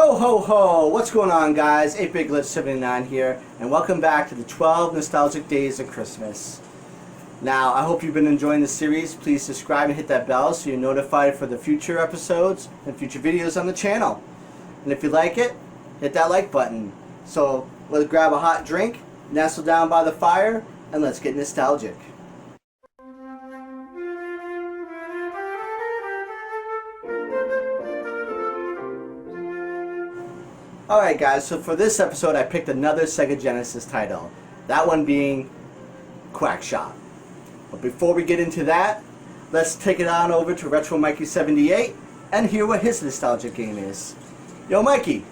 Ho ho ho! What's going on, guys? 8BigGlitch79 here, and welcome back to the 12 nostalgic days of Christmas. Now, I hope you've been enjoying the series. Please subscribe and hit that bell so you're notified for the future episodes and future videos on the channel. And if you like it, hit that like button. So let's grab a hot drink, nestle down by the fire, and let's get nostalgic. Alright guys, so for this episode I picked another Sega Genesis title. That one being Quack Shot. But before we get into that, let's take it on over to Retro Mikey 78 and hear what his nostalgic game is. Yo Mikey!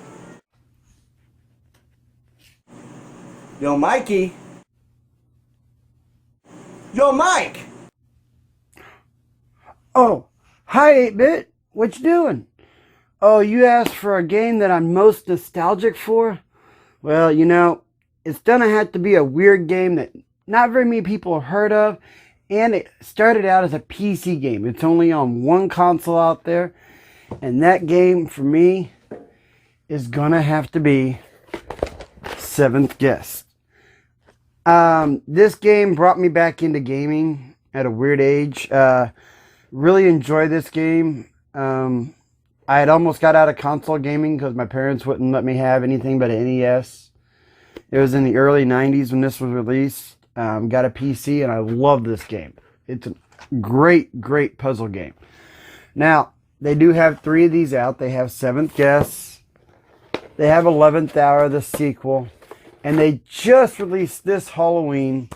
Yo Mikey! Yo Mike! Oh, hi 8-Bit. What you doing? Oh, you asked for a game that I'm most nostalgic for? Well, you know, it's gonna have to be a weird game that not very many people have heard of, and it started out as a PC game. It's only on one console out there, and that game for me is gonna have to be Seventh Guest. This game brought me back into gaming at a weird age. Really enjoy this game. I had almost got out of console gaming because my parents wouldn't let me have anything but an NES. It was in the early 90s when this was released. Got a PC and I love this game. It's a great, great puzzle game. Now, they do have 3 of these out. They have Seventh Guest. They have 11th Hour, the sequel. And they just released this Halloween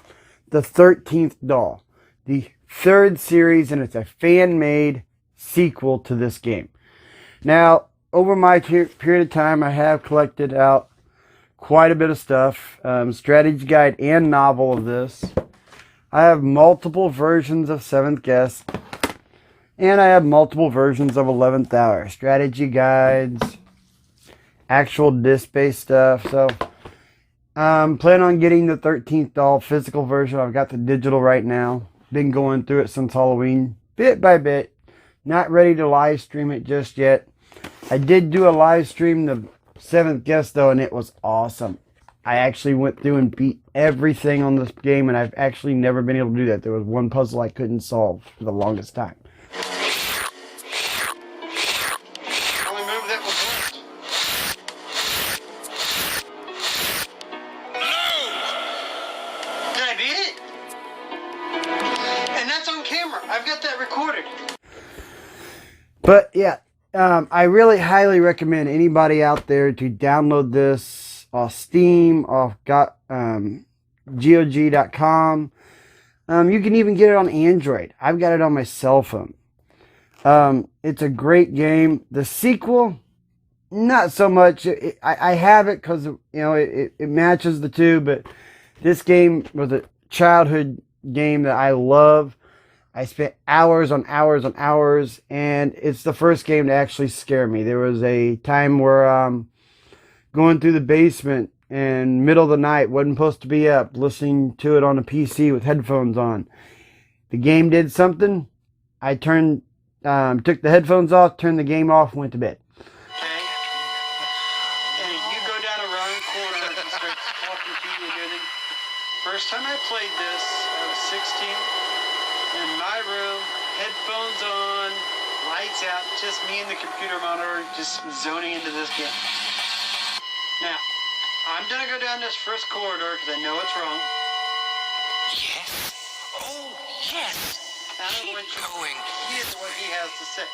the 13th Doll. The 3rd series, and it's a fan-made sequel to this game. Now, over my period of time, I have collected out quite a bit of stuff. Strategy guide and novel of this. I have multiple versions of 7th Guest. And I have multiple versions of 11th Hour. Strategy guides. Actual disc-based stuff. So, I'm planning on getting the 13th Doll physical version. I've got the digital right now. Been going through it since Halloween. Bit by bit. Not ready to live stream it just yet. I did do a live stream the 7th Guest though, and it was awesome. I actually went through and beat everything on this game, and I've actually never been able to do that. There was one puzzle I couldn't solve for the longest time. But yeah, I really highly recommend anybody out there to download this off Steam, off GOG.com. You can even get it on Android. I've got it on my cell phone. It's a great game. The sequel, not so much. I have it because it matches the two, but this game was a childhood game that I love. I spent hours on hours on hours, and it's the first game to actually scare me. There was a time where going through the basement in middle of the night, wasn't supposed to be up, listening to it on a PC with headphones on. The game did something. I took the headphones off, turned the game off, went to bed. Okay. And you go down a wrong corner and start talking to you and everything. First time I played this, I was 16. In my room, headphones on, lights out, just me and the computer monitor just zoning into this game. Now, I'm gonna go down this first corridor because I know it's wrong. Yes. Oh, yes. I don't want you going. Here's what he has to say.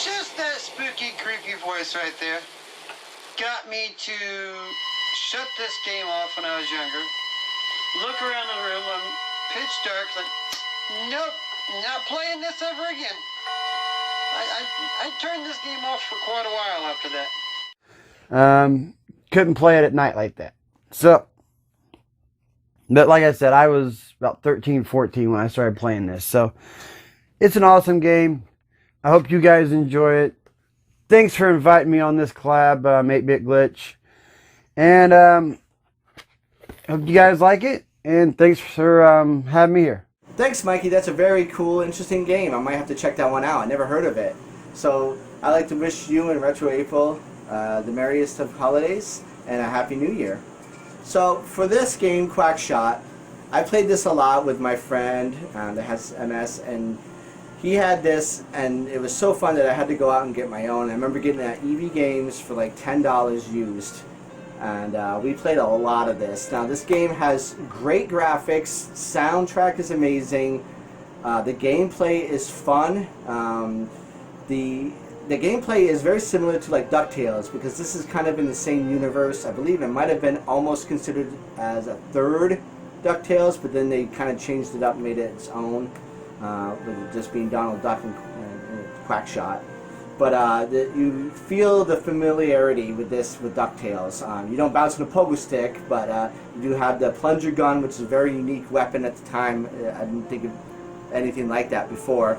Just that spooky, creepy voice right there got me to shut this game off when I was younger. Look around the room, I'm pitch dark, like, nope, not playing this ever again. I turned this game off for quite a while after that. Couldn't play it at night like that. So, but like I said, I was about 13, 14 when I started playing this. So, it's an awesome game. I hope you guys enjoy it. thanks for inviting me on this collab, 8-Bit Glitch. And hope you guys like it. And thanks for having me here. Thanks, Mikey. That's a very cool, interesting game. I might have to check that one out. I never heard of it. So I'd like to wish you and Retro April the merriest of holidays and a Happy New Year. So for this game, Quackshot, I played this a lot with my friend that has MS, and he had this, and it was so fun that I had to go out and get my own. I remember getting it at EV Games for like $10 used. And we played a lot of this. Now this game has great graphics, soundtrack is amazing, the gameplay is fun. The gameplay is very similar to like DuckTales, because this is kind of in the same universe. I believe it might have been almost considered as a third DuckTales, but then they kind of changed it up and made it its own, with it just being Donald Duck and Quackshot. But you feel the familiarity with this with DuckTales. You don't bounce on a pogo stick, but you do have the plunger gun, which is a very unique weapon at the time. I didn't think of anything like that before.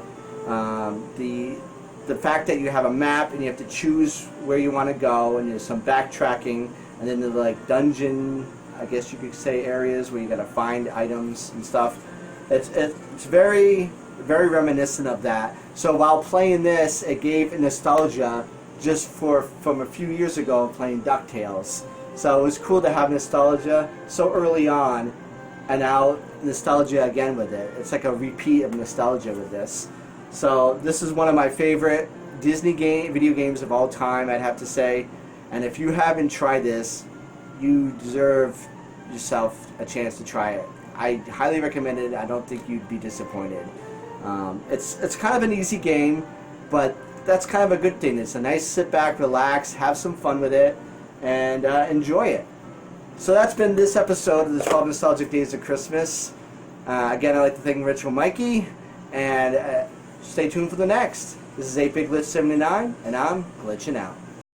The fact that you have a map and you have to choose where you want to go, and there's some backtracking, and then the like dungeon, I guess you could say, areas where you got to find items and stuff. It's very reminiscent of that. So while playing this, it gave nostalgia just from a few years ago playing DuckTales. So it was cool to have nostalgia so early on, and now nostalgia again with it. It's like a repeat of nostalgia with this. So this is one of my favorite Disney video games of all time, I'd have to say. And if you haven't tried this, you deserve yourself a chance to try it. I highly recommend it. I don't think you'd be disappointed. It's kind of an easy game, but that's kind of a good thing. It's a nice sit back, relax, have some fun with it, and enjoy it. So that's been this episode of the 12 Nostalgic Days of Christmas. Again, I'd like to thank Ritual Mikey, and stay tuned for the next. This is 8-Bit Glitch 79, and I'm glitching out.